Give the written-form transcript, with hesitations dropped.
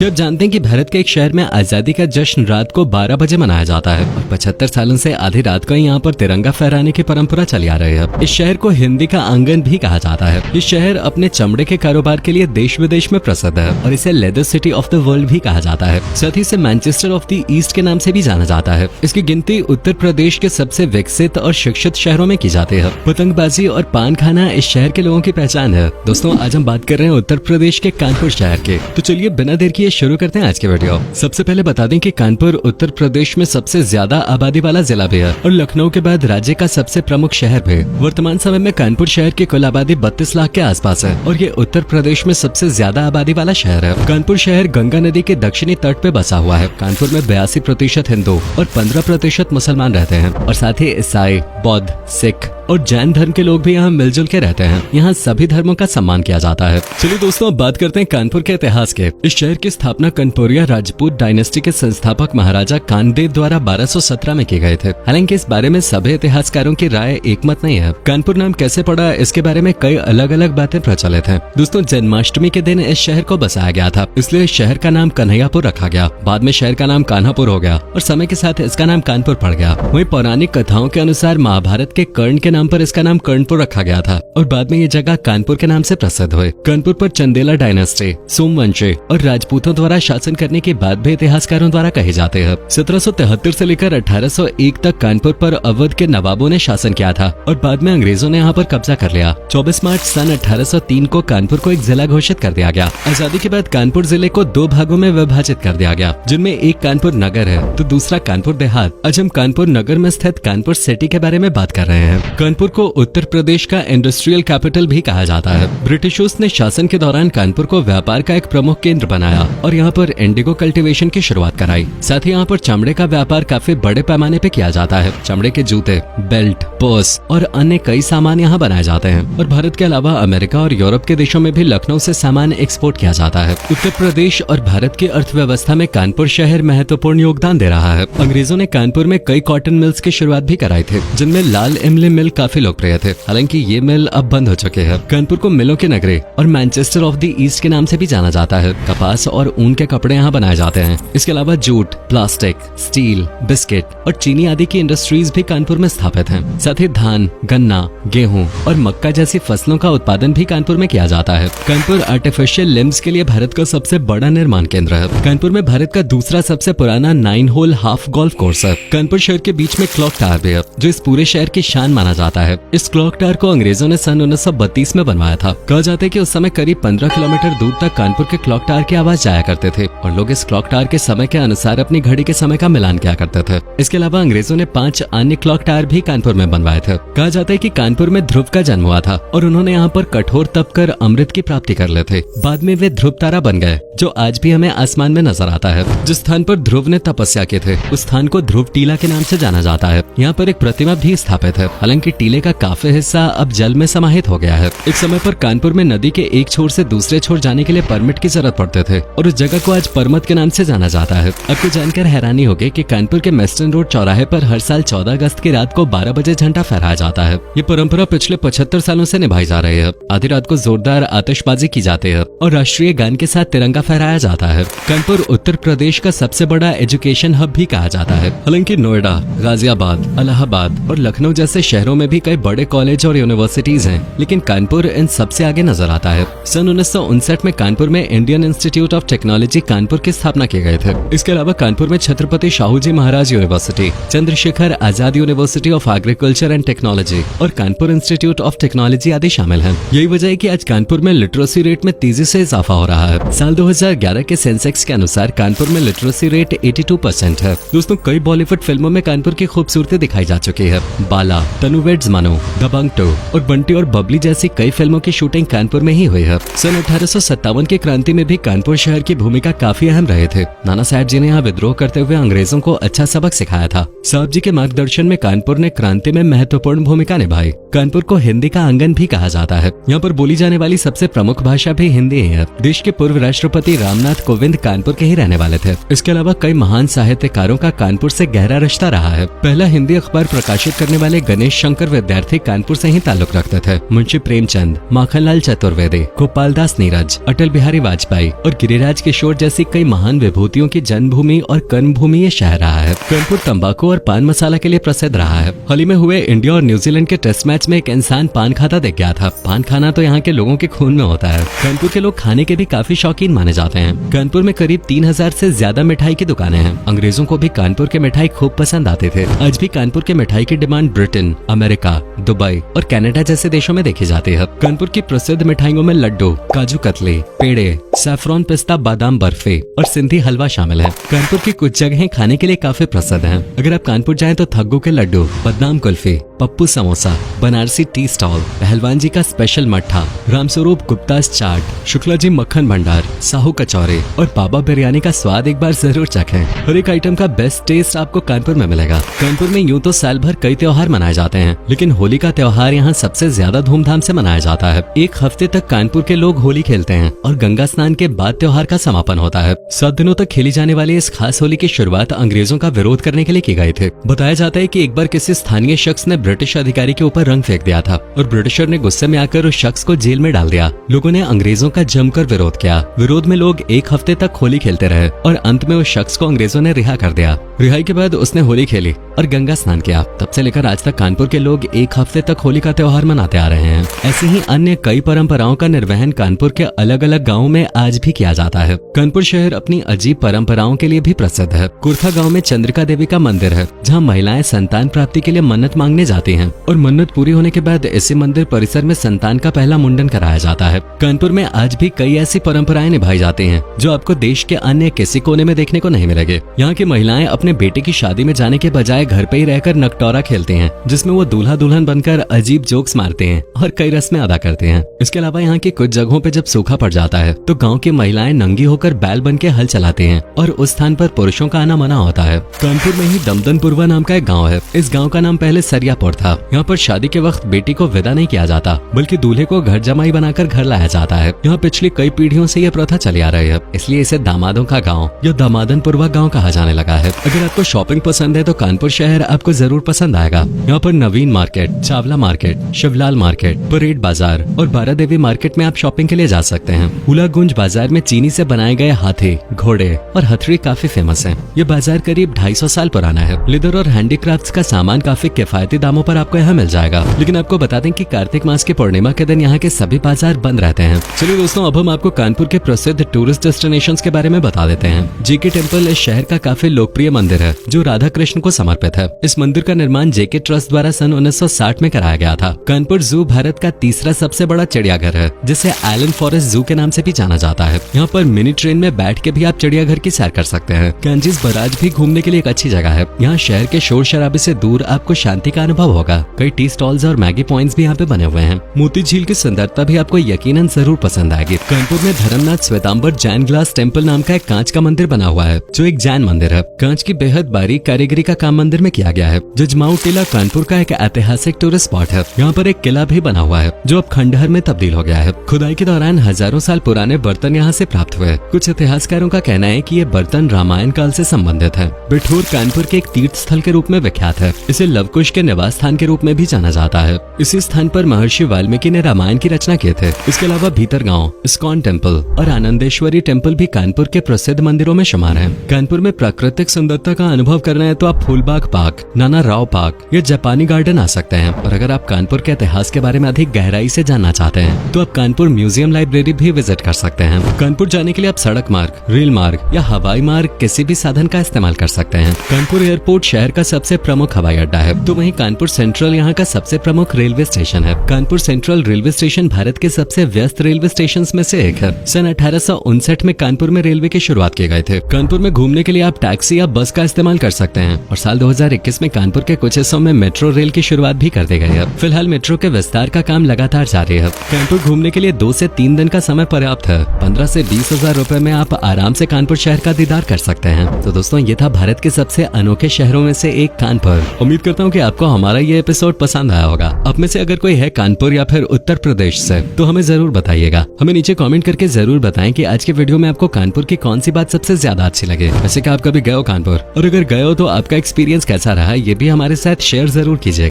जब जानते हैं कि भारत के एक शहर में आजादी का जश्न रात को 12 बजे मनाया जाता है और 75 सालों से आधी रात को यहाँ पर तिरंगा फहराने की परंपरा चली आ रही है। इस शहर को हिंदी का आंगन भी कहा जाता है। ये शहर अपने चमड़े के कारोबार के लिए देश विदेश में प्रसिद्ध है और इसे leather city of the world भी कहा जाता है। साथ ही इसे मैनचेस्टर ऑफ द ईस्ट के नाम से भी जाना जाता है। इसकी गिनती उत्तर प्रदेश के सबसे विकसित और शिक्षित शहरों में की जाती है। पतंगबाजी और पान खाना इस शहर के लोगों की पहचान है। दोस्तों, आज हम बात कर रहे हैं उत्तर प्रदेश के कानपुर शहर के। तो चलिए बिना देर किए शुरू करते हैं आज के वीडियो। सबसे पहले बता दें कि कानपुर उत्तर प्रदेश में सबसे ज्यादा आबादी वाला जिला भी है और लखनऊ के बाद राज्य का सबसे प्रमुख शहर भी। वर्तमान समय में कानपुर शहर की कुल आबादी 32 लाख के आसपास है और ये उत्तर प्रदेश में सबसे ज्यादा आबादी वाला शहर है। कानपुर शहर गंगा नदी के दक्षिणी तट पे बसा हुआ है। कानपुर में 82% हिंदू और 15% मुसलमान रहते हैं और साथ ही ईसाई, बौद्ध, सिख और जैन धर्म के लोग भी यहाँ मिलजुल के रहते हैं। यहाँ सभी धर्मों का सम्मान किया जाता है। चलिए दोस्तों, अब बात करते हैं कानपुर के इतिहास के। इस शहर की स्थापना कनपुरिया राजपूत डायनेस्टी के संस्थापक महाराजा कानदेव द्वारा 1217 में किए गए थे। हालांकि इस बारे में सभी इतिहासकारों की राय एकमत नहीं है। कानपुर नाम कैसे पड़ा, इसके बारे में कई अलग अलग बातें प्रचलित हैं। दोस्तों, जन्माष्टमी के दिन इस शहर को बसाया गया था, इसलिए शहर का नाम कन्हैयापुर रखा गया। बाद में शहर का नाम कान्हापुर हो गया और समय के साथ इसका नाम कानपुर पड़ गया। वहीं पौराणिक कथाओं के अनुसार महाभारत के कर्ण के नाम पर इसका नाम कर्णपुर रखा गया था और बाद में ये जगह कानपुर के नाम से प्रसिद्ध हुई। कानपुर पर चंदेला डायनेस्टी, सोमवंशी और राजपूतों द्वारा शासन करने की बात भी इतिहासकारों द्वारा कही जाती है। 1773 से लेकर 1801 तक कानपुर पर अवध के नवाबों ने शासन किया था और बाद में अंग्रेजों ने यहाँ पर कब्जा कर लिया। 24 मार्च सन 1803 को कानपुर को एक जिला घोषित कर दिया गया। आजादी के बाद कानपुर जिले को 2 भागों में विभाजित कर दिया गया, जिनमें एक कानपुर नगर है तो दूसरा कानपुर देहात। आज हम कानपुर नगर में स्थित कानपुर सिटी के बारे में बात कर रहे हैं। कानपुर को उत्तर प्रदेश का इंडस्ट्रियल कैपिटल भी कहा जाता है। ब्रिटिशर्स ने शासन के दौरान कानपुर को व्यापार का एक प्रमुख केंद्र बनाया और यहाँ पर इंडिगो कल्टीवेशन की शुरुआत कराई। साथ ही यहाँ पर चमड़े का व्यापार काफी बड़े पैमाने पे किया जाता है। चमड़े के जूते, बेल्ट, पर्स और अन्य कई सामान यहाँ बनाए जाते हैं और भारत के अलावा अमेरिका और यूरोप के देशों में भी लखनऊ से सामान एक्सपोर्ट किया जाता है। उत्तर प्रदेश और भारत की अर्थव्यवस्था में कानपुर शहर महत्वपूर्ण योगदान दे रहा है। अंग्रेजों ने कानपुर में कई कॉटन मिल्स की शुरुआत भी कराई थी, जिनमें लाल इमली मिल काफी लोकप्रिय थे। हालांकि ये मिल अब बंद हो चुके हैं। कानपुर को मिलों की नगरी और मैनचेस्टर ऑफ द ईस्ट के नाम से भी जाना जाता है। कपास और ऊन के कपड़े यहाँ बनाए जाते हैं। इसके अलावा जूट, प्लास्टिक, स्टील, बिस्किट और चीनी आदि की इंडस्ट्रीज भी कानपुर में स्थापित हैं। साथ ही धान, गन्ना, गेहूं और मक्का जैसी फसलों का उत्पादन भी कानपुर में किया जाता है। कानपुर आर्टिफिशियल लिम्स के लिए भारत का सबसे बड़ा निर्माण केंद्र है। कानपुर में भारत का दूसरा सबसे पुराना 9 होल हाफ गोल्फ कोर्स है। कानपुर शहर के बीच में क्लॉक टावर भी है, जो इस पूरे शहर की शान माना जाता है। इस क्लॉक टावर को अंग्रेजों ने सन 1932 में बनवाया था। कहा जाता है कि उस समय करीब 15 किलोमीटर दूर तक कानपुर के क्लॉक टावर की आवाज जाया करते थे और लोग इस क्लॉक टावर के समय के अनुसार अपनी घड़ी के समय का मिलान किया करते थे। इसके अलावा अंग्रेजों ने 5 अन्य क्लॉक टावर भी कानपुर में बनवाए थे। कहा जाता है कि कानपुर में ध्रुव का जन्म हुआ था और उन्होंने यहाँ पर कठोर तप कर अमृत की प्राप्ति कर ले थे। बाद में वे ध्रुव तारा बन गए, जो आज भी हमें आसमान में नजर आता है। जिस स्थान पर ध्रुव ने तपस्या की थे, उस स्थान को ध्रुव टीला के नाम से जाना जाता है। यहाँ पर एक प्रतिमा भी स्थापित है। हालांकि टीले का काफी हिस्सा अब जल में समाहित हो गया है। एक समय पर कानपुर में नदी के एक छोर से दूसरे छोर जाने के लिए परमिट की जरूरत पड़ते थे और उस जगह को आज परमत के नाम से जाना जाता है। आपको जानकर हैरानी होगी कि कानपुर के मेस्टन रोड चौराहे पर हर साल 14 अगस्त की रात को 12 बजे झंडा फहराया जाता है। ये परंपरा पिछले 75 सालों से निभाई जा रही है। आधी रात को जोरदार आतिशबाजी की जाती है और राष्ट्रीय गान के साथ तिरंगा फहराया जाता है। कानपुर उत्तर प्रदेश का सबसे बड़ा एजुकेशन हब भी कहा जाता है। हालांकि नोएडा, गाजियाबाद, इलाहाबाद और लखनऊ जैसे शहरों में भी कई बड़े कॉलेज और यूनिवर्सिटीज हैं, लेकिन कानपुर इन सबसे आगे नजर आता है। सन 1959 में कानपुर में Indian institute of technology Kanpur की स्थापना की गई थी। इसके अलावा कानपुर में Chhatrapati Shahu ji Maharaj university, Chandrashekhar Azad university of agriculture and technology और कानपुर इंस्टीट्यूट ऑफ टेक्नोलॉजी आदि शामिल हैं। यही वजह है कि आज कानपुर में लिटरेसी रेट में तेजी से इजाफा हो रहा है। साल 2011 के सेंसेक्स के अनुसार कानपुर में लिटरेसी रेट 82% है। दोस्तों, कई बॉलीवुड फिल्मों में कानपुर की खूबसूरती दिखाई जा चुकी है। बाला, तनु वेड्स मनु, दबंग 2 और बंटी और बबली जैसी कई फिल्मों की शूटिंग कानपुर में ही हुई है। सन 1857 की क्रांति में भी कानपुर शहर की भूमिका काफी अहम रहे थे। नाना साहेब जी ने यहाँ विद्रोह करते हुए अंग्रेजों को अच्छा सबक सिखाया था। साहब जी के मार्गदर्शन में कानपुर ने क्रांति में महत्वपूर्ण भूमिका निभाई। कानपुर को हिंदी का आंगन भी कहा जाता है। यहाँ पर बोली जाने वाली सबसे प्रमुख भाषा भी हिंदी ही है। देश के पूर्व राष्ट्रपति रामनाथ कोविंद कानपुर के ही रहने वाले थे। इसके अलावा कई महान साहित्यकारों का कानपुर से गहरा रिश्ता रहा है। पहला हिंदी अखबार प्रकाशित करने वाले गणेश शंकर ज्यादातर विद्यार्थी कानपुर से ही ताल्लुक रखते थे। मुंशी प्रेमचंद, माखनलाल चतुर्वेदी, गोपालदास नीरज, अटल बिहारी वाजपेयी और गिरिराज किशोर जैसी कई महान विभूतियों की जन्मभूमि और कर्मभूमि ये शहर रहा है। कानपुर तंबाकू और पान मसाला के लिए प्रसिद्ध रहा है। हाल ही में हुए इंडिया और न्यूजीलैंड के टेस्ट मैच में एक इंसान पान खाता दिख गया था। पान खाना तो यहाँ के लोगों के खून में होता है। कानपुर के लोग खाने के भी काफी शौकीन माने जाते हैं। कानपुर में करीब 3000 से ज्यादा मिठाई की दुकानें हैं। अंग्रेजों को भी कानपुर के मिठाई खूब पसंद आते थे। आज भी कानपुर के मिठाई की डिमांड ब्रिटेन, अमेरिका, दुबई और कनाडा जैसे देशों में देखी जाती है। कानपुर की प्रसिद्ध मिठाइयों में लड्डू, काजू कतली, पेड़े, सैफरॉन पिस्ता बादाम बर्फी और सिंधी हलवा शामिल है। कानपुर की कुछ जगहें खाने के लिए काफी प्रसिद्ध हैं। अगर आप कानपुर जाएं तो थग्गू के लड्डू, बदनाम कुल्फी, पप्पू समोसा, बनारसी टी स्टॉल, पहलवान जी का स्पेशल मट्ठा, रामस्वरूप गुप्तास चाट, शुक्ला जी मक्खन भंडार, साहू कचौरी और बाबा बिरयानी का स्वाद एक बार जरूर चखें। हर एक आइटम का बेस्ट टेस्ट आपको कानपुर में मिलेगा। कानपुर में यूं तो साल भर कई त्योहार मनाए जाते हैं, लेकिन होली का त्योहार यहाँ सबसे ज्यादा धूमधाम से मनाया जाता है। एक हफ्ते तक कानपुर के लोग होली खेलते हैं और गंगा स्नान के बाद त्योहार का समापन होता है। 7 दिनों तक खेली जाने वाली इस खास होली की शुरुआत अंग्रेजों का विरोध करने के लिए की गई थी। बताया जाता है कि एक बार किसी स्थानीय शख्स ने ब्रिटिश अधिकारी के ऊपर रंग फेंक दिया था और ब्रिटिशर ने गुस्से में आकर उस शख्स को जेल में डाल दिया। लोगों ने अंग्रेजों का जमकर विरोध किया। विरोध में लोग एक हफ्ते तक होली खेलते रहे और अंत में उस शख्स को अंग्रेजों ने रिहा कर दिया। रिहाई के बाद उसने होली खेली और गंगा स्नान किया। तब से लेकर आज तक कानपुर के लोग एक हफ्ते तक होली का त्योहार मनाते आ रहे हैं। ऐसे ही अन्य कई परंपराओं का निर्वहन कानपुर के अलग अलग गाँवों में आज भी किया जाता है। कानपुर शहर अपनी अजीब परंपराओं के लिए भी प्रसिद्ध है। कुर्था गाँव में चंद्रिका देवी का मंदिर है, जहाँ महिलाएं संतान प्राप्ति के लिए मन्नत मांगने जाती हैं और मन्नत पूरी होने के बाद इसी मंदिर परिसर में संतान का पहला मुंडन कराया जाता है। कानपुर में आज भी कई ऐसी परंपराएं निभाई जाती हैं जो आपको देश के अन्य किसी कोने में देखने को नहीं मिलेंगे। यहाँ की महिलाएं अपने बेटे की शादी में जाने के बजाय घर पे ही रहकर नकटोरा खेलते हैं, जिसमें वो दूल्हा दुल्हन बनकर अजीब जोक्स मारते हैं और कई रस्में अदा करते हैं। इसके अलावा यहाँ की कुछ जगहों पे जब सूखा पड़ जाता है तो गाँव की महिलाएं नंगी होकर बैल बन के हल चलाते हैं और उस स्थान पर पुरुषों का आना मना होता है। कानपुर में ही दमदनपुरवा नाम का एक गाँव है। इस गाँव का नाम पहले सरियापुर था। यहाँ पर शादी के वक्त बेटी को विदा नहीं किया जाता, बल्कि दूल्हे को घर जमाई बनाकर घर लाया जाता है। यहाँ पिछली कई पीढ़ियों से यह प्रथा चली आ रही है, इसलिए इसे दामादों का गाँव या दामादनपुरवा गाँव कहा जाने लगा है। अगर आपको शॉपिंग पसंद है तो कानपुर शहर आपको जरूर पसंद आएगा। यहाँ पर Naveen market, Chawla market, Shivlal market, parade बाजार और बारा देवी मार्केट में आप शॉपिंग के लिए जा सकते हैं। हुलागुंज बाजार में चीनी से बनाए गए हाथी, घोड़े और हथड़ी काफी फेमस है। ये बाजार करीब 250 साल पुराना है। लेदर और हैंडीक्राफ्ट्स का सामान काफी किफायती दामों पर आपको यहाँ मिल जाएगा। लेकिन आपको बता दें कि कार्तिक मास की पूर्णिमा के दिन यहाँ के सभी बाजार बंद रहते हैं। चलिए दोस्तों, अब हम आपको कानपुर के प्रसिद्ध टूरिस्ट डेस्टिनेशंस के बारे में बता देते हैं। जेके टेम्पल इस शहर का काफी लोकप्रिय मंदिर है जो राधा कृष्ण को समर्पित है। इस मंदिर का निर्माण जेके ट्रस्ट द्वारा सन 1960 में कराया गया था। कानपुर जू भारत का तीसरा सबसे बड़ा चिड़ियाघर है, जिसे एलन फॉरेस्ट जू के नाम से भी जाना जाता है। यहाँ पर मिनी ट्रेन में बैठ के भी आप चिड़ियाघर की सैर कर सकते हैं। कांजीज बराज भी घूमने के लिए एक अच्छी जगह है। यहाँ शहर के शोर शराबे से दूर आपको शांति का अनुभव होगा। कई टी स्टॉल्स और मैगी पॉइंट्स भी यहाँ पे बने हुए हैं। मोती झील की सुंदरता भी आपको यकीनन जरूर पसंद आएगी। कानपुर में धर्मनाथ श्वेतांबर जैन ग्लास टेम्पल नाम का एक कांच का मंदिर बना हुआ है, जो एक जैन मंदिर है। कांच की बेहद बारीक कारीगरी का काम मंदिर में किया गया है। जजमाऊ टिला कानपुर का एक ऐतिहासिक टूरिस्ट स्पॉट है। यहाँ पर एक किला भी बना हुआ है जो अब खंडहर में तब्दील हो गया है। खुदाई के दौरान हजारों साल पुराने बर्तन यहाँ से प्राप्त हुए। कुछ इतिहासकारों का कहना है कि ये बर्तन रामायण काल से संबंधित है। बिठूर कानपुर के एक तीर्थ स्थल के रूप में विख्यात है। इसे लवकुश के निवास स्थान के रूप में भी जाना जाता है। इसी स्थान पर महर्षि वाल्मीकि ने रामायण की रचना किए थे। इसके अलावा भीतर गाँव, इस्कॉन टेम्पल और आनंदेश्वरी टेम्पल भी कानपुर के प्रसिद्ध मंदिरों में शुमार है। कानपुर में प्राकृतिक सुंदरता का अनुभव करना है तो आप फूलबाग पार्क, नाना राव पार्क या जापानी गार्डन आ सकते हैं। और अगर आप कानपुर के इतिहास के बारे में अधिक गहराई से जानना चाहते हैं तो आप कानपुर म्यूजियम लाइब्रेरी भी विजिट कर सकते हैं। कानपुर जाने के लिए आप सड़क मार्ग, रेल मार्ग या हवाई मार्ग किसी भी साधन का इस्तेमाल कर सकते हैं। कानपुर एयरपोर्ट शहर का सबसे प्रमुख हवाई अड्डा है, तो वहीं कानपुर सेंट्रल यहाँ का सबसे प्रमुख रेलवे स्टेशन है। Kanpur central railway station Bharat के सबसे व्यस्त रेलवे स्टेशन में से एक है। सन 1859 में कानपुर में रेलवे की शुरुआत किए गए थे। कानपुर में घूमने के लिए आप टैक्सी या बस का इस्तेमाल कर सकते हैं और साल 2021 में कानपुर के कुछ हिस्सों में मेट्रो रेल की शुरुआत भी कर दी गई है। फिलहाल मेट्रो के विस्तार का काम लगातार जारी है। कानपुर घूमने के लिए 2 से 3 दिन का समय पर्याप्त है। 15 से 20 हजार रुपए में आप आराम से कानपुर शहर का दीदार कर सकते हैं। तो दोस्तों, ये था भारत के सबसे अनोखे शहरों में से एक कानपुर। उम्मीद करता हूँ कि आपको हमारा ये एपिसोड पसंद आया होगा। आप में से अगर कोई है कानपुर या फिर उत्तर प्रदेश से तो हमें जरूर बताइएगा। हमें नीचे कमेंट करके जरूर बताएं कि आज के वीडियो में आपको कानपुर की कौन सी बात सबसे ज्यादा अच्छी लगे। वैसे कि आप कभी गए हो कानपुर, और अगर गए हो तो आपका एक्सपीरियंस कैसा रहा, ये भी हमारे साथ शेयर जरूर कीजिए।